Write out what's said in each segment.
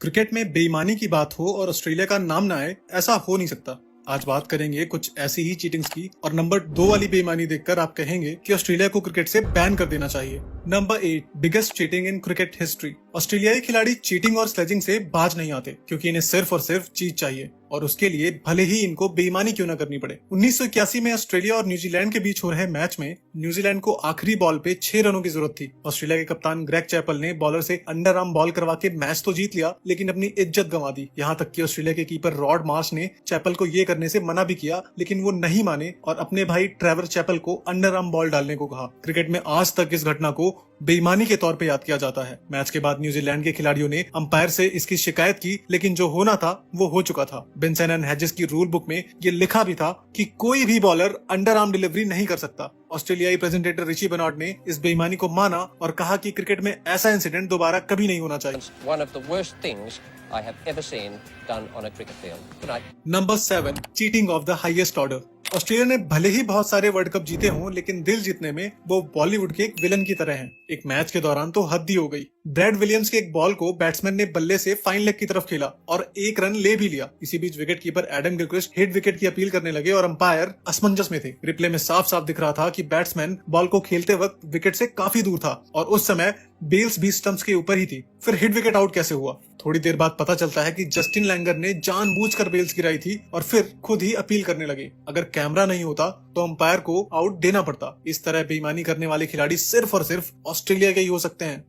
Cricket में बेईमानी की बात हो और ऑस्ट्रेलिया का नाम ना आए, ऐसा हो नहीं सकता। आज बात करेंगे कुछ ऐसी ही चीटिंग्स की और नंबर 2 वाली बेईमानी देखकर आप कहेंगे कि ऑस्ट्रेलिया को क्रिकेट से बैन कर देना चाहिए। Number 8, biggest cheating in cricket history. ऑस्ट्रेलियाई खिलाड़ी चीटिंग और स्लेजिंग से बाज नहीं आते क्योंकि इन्हें सिर्फ और सिर्फ जीत चाहिए और उसके लिए भले ही इनको बेईमानी क्यों न करनी पड़े। 1981 में ऑस्ट्रेलिया और न्यूजीलैंड के बीच हो रहे मैच में न्यूजीलैंड को आखिरी बॉल पे 6 रनों की जरूरत थी। ऑस्ट्रेलिया के कप्तान ग्रेग चैपल ने बॉलर से अंडर आर्म बॉल करवा के मैच तो जीत लिया, लेकिन अपनी इज्जत गंवा दी। यहाँ तक कि ऑस्ट्रेलिया के कीपर रॉड मार्श ने चैपल को ये करने से मना भी किया, लेकिन वो नहीं माने और अपने भाई ट्रेवर चैपल को अंडर आर्म बॉल डालने को कहा। क्रिकेट में आज तक इस घटना को बेईमानी के तौर पे याद किया जाता है। मैच के बाद न्यूजीलैंड के खिलाड़ियों ने अंपायर से इसकी शिकायत की, लेकिन जो होना था वो हो चुका था। बेंसन एंड हेजेस की रूल बुक में ये लिखा भी था कि कोई भी बॉलर अंडर आर्म डिलीवरी नहीं कर सकता। ऑस्ट्रेलियाई प्रेजेंटेटर रिची बेनॉट ने इस बेईमानी को माना और कहा कि क्रिकेट में ऐसा इंसिडेंट दोबारा कभी नहीं होना चाहिए। Number 7, cheating of the highest order. Australia ने भले ही बहुत सारे वर्ल्ड कप जीते हों, लेकिन दिल जीतने में वो बॉलीवुड के एक विलन की तरह हैं। एक मैच के दौरान तो हद ही हो गई। ब्रैड विलियम्स के एक बॉल को बैट्समैन ने बल्ले से फाइन लेग की तरफ खेला और 1 रन ले भी लिया। इसी बीच wicket keeper Adam Gilchrist hit wicket की अपील करने लगे और अंपायर असमंजस में थे। रिप्ले में साफ साफ दिख रहा था कि बैट्समैन बॉल को खेलते वक्त विकेट से काफी दूर था और उस समय बेल्स भी स्टंप्स के ऊपर ही थी। फिर हिट विकेट आउट कैसे हुआ? थोड़ी देर बाद पता चलता है कि जस्टिन लैंगर ने जानबूझकर बेल्स गिराई थी और फिर खुद ही अपील करने लगे। अगर कैमरा नहीं होता तो अंपायर को आउट देना पड़ता। इस तरह बेईमानी करने वाले खिलाड़ी सिर्फ और सिर्फ ऑस्ट्रेलिया के ही हो सकते हैं।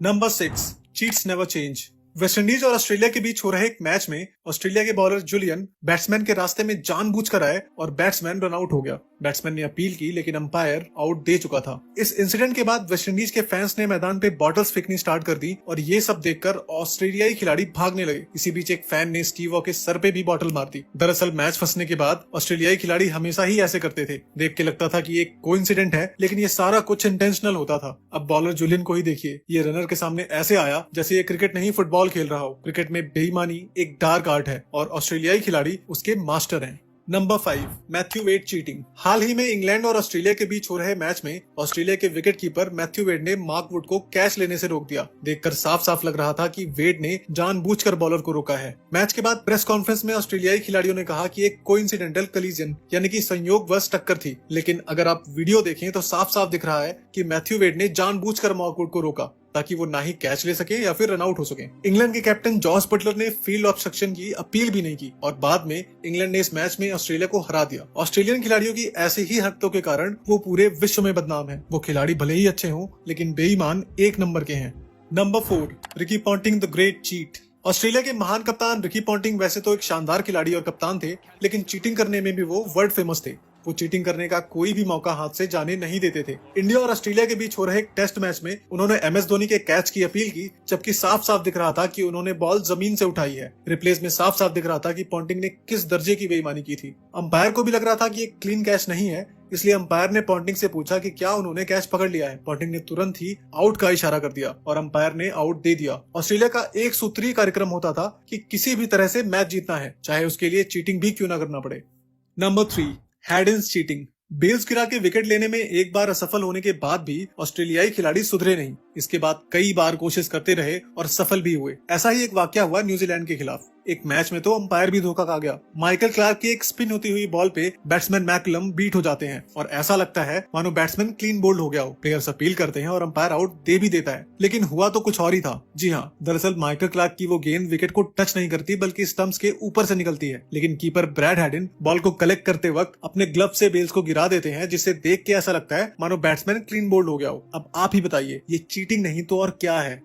Number 6, cheats never change. West Indies और ऑस्ट्रेलिया के बीच हो रहे एक मैच में ऑस्ट्रेलिया के बॉलर जुलियन बैट्समैन के रास्ते में जानबूझकर आए और बैट्समैन रन आउट हो गया। बैट्समैन ने अपील की, लेकिन अंपायर आउट दे चुका था। इस इंसिडेंट के बाद वेस्टइंडीज के फैंस ने मैदान पे बॉटल्स फेंकनी स्टार्ट कर दी और ये सब देखकर ऑस्ट्रेलियाई खिलाड़ी भागने लगे। इसी बीच एक फैन ने स्टीव वॉ के सर पे भी बॉटल मार दी। दरअसल मैच फंसने के बाद ऑस्ट्रेलियाई खिलाड़ी हमेशा ही ऐसे करते थे। देख के लगता था कि एक कोइंसिडेंट है, लेकिन ये सारा कुछ इंटेंशनल होता था। अब बॉलर जुलियन को ही देखिए, ये रनर के सामने ऐसे आया जैसे ये क्रिकेट नहीं फुटबॉल खेल रहा हो। क्रिकेट में बेईमानी एक डार्क आर्ट है और ऑस्ट्रेलियाई खिलाड़ी उसके मास्टर हैं। Number 5, Matthew Wade cheating. हाल ही में इंग्लैंड और ऑस्ट्रेलिया के बीच हो रहे मैच में ऑस्ट्रेलिया के विकेट कीपर मैथ्यू वेड ने मार्क वुड को कैच लेने से रोक दिया। देखकर साफ साफ लग रहा था कि वेड ने जानबूझकर बॉलर को रोका है। मैच के बाद प्रेस कॉन्फ्रेंस में ऑस्ट्रेलियाई खिलाड़ियों ने कहा कि एक कोइंसिडेंटल कलीजन यानी कि संयोगवश टक्कर थी, लेकिन अगर आप वीडियो देखें तो साफ साफ दिख रहा है कि मैथ्यू वेड ने जानबूझकर मार्क वुड को रोका ताकि वो ना ही कैच ले सके या फिर रन आउट हो सके। इंग्लैंड के कैप्टन जॉस बटलर ने फील्ड ऑब्स्ट्रक्शन की अपील भी नहीं की और बाद में इंग्लैंड ने इस मैच में ऑस्ट्रेलिया को हरा दिया। ऑस्ट्रेलियन खिलाड़ियों की ऐसे ही हरकतों के कारण वो पूरे विश्व में बदनाम है। वो खिलाड़ी भले ही अच्छे हों, लेकिन बेईमान 1 नंबर के हैं। Number 4, Ricky Ponting the great cheat. Australia के महान कप्तान रिकी पॉन्टिंग वैसे तो एक शानदार खिलाड़ी और कप्तान थे, लेकिन चीटिंग करने में भी वो वर्ल्ड फेमस थे। वो चीटिंग करने का कोई भी मौका हाथ से जाने नहीं देते थे। इंडिया और ऑस्ट्रेलिया के बीच हो रहे एक टेस्ट मैच में उन्होंने एमएस धोनी के कैच की अपील की, जबकि साफ साफ दिख रहा था कि उन्होंने बॉल जमीन से उठाई है। रिप्लेस में साफ साफ दिख रहा था कि पॉन्टिंग ने किस दर्जे की बेईमानी की थी। अंपायर को भी लग रहा था कि एक क्लीन कैच नहीं है, इसलिए अंपायर ने पॉन्टिंग से पूछा कि क्या उन्होंने कैच पकड़ लिया है। पॉन्टिंग ने तुरंत ही आउट का इशारा कर दिया और अंपायर ने आउट दे दिया। ऑस्ट्रेलिया का एक सूत्रीय कार्यक्रम होता था कि किसी भी तरह से मैच जीतना है, चाहे उसके लिए चीटिंग भी क्यों ना करना पड़े। Number 3, हेड-इंस cheating. बेल्स गिरा के विकेट लेने में एक बार असफल होने के बाद भी ऑस्ट्रेलियाई खिलाड़ी सुधरे नहीं। इसके बाद कई बार कोशिश करते रहे और सफल भी हुए। ऐसा ही एक वाकया हुआ न्यूजीलैंड के खिलाफ। एक मैच में तो अंपायर भी धोखा खा गया। माइकल क्लार्क की एक स्पिन होती हुई बॉल पे बैट्समैन मैकलम बीट हो जाते हैं और ऐसा लगता है मानो बैट्समैन क्लीन बोल्ड हो गया हो। प्लेयर्स अपील करते हैं और अंपायर आउट दे भी देता है, लेकिन हुआ तो कुछ और ही था। जी हाँ, दरअसल माइकल क्लार्क की वो गेंद विकेट को टच नहीं करती बल्कि स्टंप्स के ऊपर से निकलती है, लेकिन कीपर ब्रैड हैडिन बॉल को कलेक्ट करते वक्त अपने ग्लव से बेल्स को गिरा देते हैं, जिससे देख के ऐसा लगता है मानो बैट्समैन क्लीन बोल्ड हो गया हो। अब आप ही बताइए, ये चीटिंग नहीं तो और क्या है?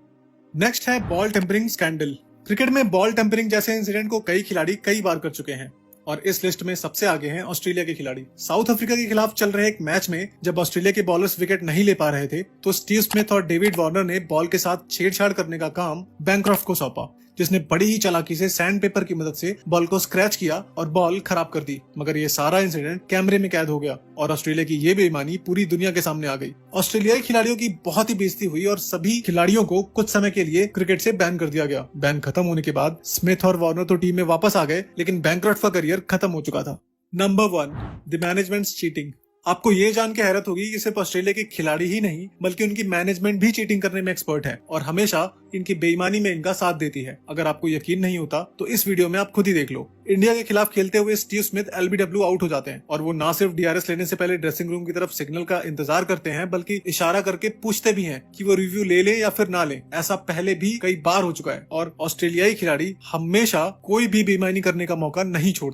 नेक्स्ट है बॉल टेम्परिंग स्कैंडल। क्रिकेट में बॉल टेम्परिंग जैसे इंसिडेंट को कई खिलाड़ी कई बार कर चुके हैं और इस लिस्ट में सबसे आगे हैं ऑस्ट्रेलिया के खिलाड़ी। साउथ अफ्रीका के खिलाफ चल रहे एक मैच में जब ऑस्ट्रेलिया के बॉलर्स विकेट नहीं ले पा रहे थे तो स्टीव स्मिथ और डेविड वार्नर ने बॉल के साथ छेड़छाड़ करने का काम बैंक्रॉफ्ट को सौंपा, जिसने बड़ी ही चालाकी से सैंड पेपर की मदद से बॉल को स्क्रैच किया और बॉल खराब कर दी। मगर ये सारा इंसिडेंट कैमरे में कैद हो गया और ऑस्ट्रेलिया की ये बेईमानी पूरी दुनिया के सामने आ गई। ऑस्ट्रेलियाई खिलाड़ियों की बहुत ही बेइज्जती हुई और सभी खिलाड़ियों को कुछ समय के लिए क्रिकेट से बैन कर दिया गया। बैन खत्म होने के बाद स्मिथ और वार्नर तो टीम में वापस आ गए, लेकिन बैंक्रॉफ्ट का करियर खत्म हो चुका था। Number 1, the management cheating. आपको ये जान के हैरत होगी कि सिर्फ ऑस्ट्रेलिया के खिलाड़ी ही नहीं बल्कि उनकी मैनेजमेंट भी चीटिंग करने में एक्सपर्ट है और हमेशा इनकी बेईमानी में इनका साथ देती है। अगर आपको यकीन नहीं होता तो इस वीडियो में आप खुद ही देख लो। इंडिया के खिलाफ खेलते हुए स्टीव स्मिथ एलबीडब्ल्यू आउट हो जाते हैं और वो ना सिर्फ डीआरएस लेने से पहले ड्रेसिंग रूम की तरफ सिग्नल का इंतजार करते हैं बल्कि इशारा करके पूछते भी हैं कि वो रिव्यू ले ले या फिर ना ले। ऐसा पहले भी कई बार हो चुका है और ऑस्ट्रेलियाई खिलाड़ी हमेशा कोई भी बेईमानी करने का मौका नहीं छोड़ते।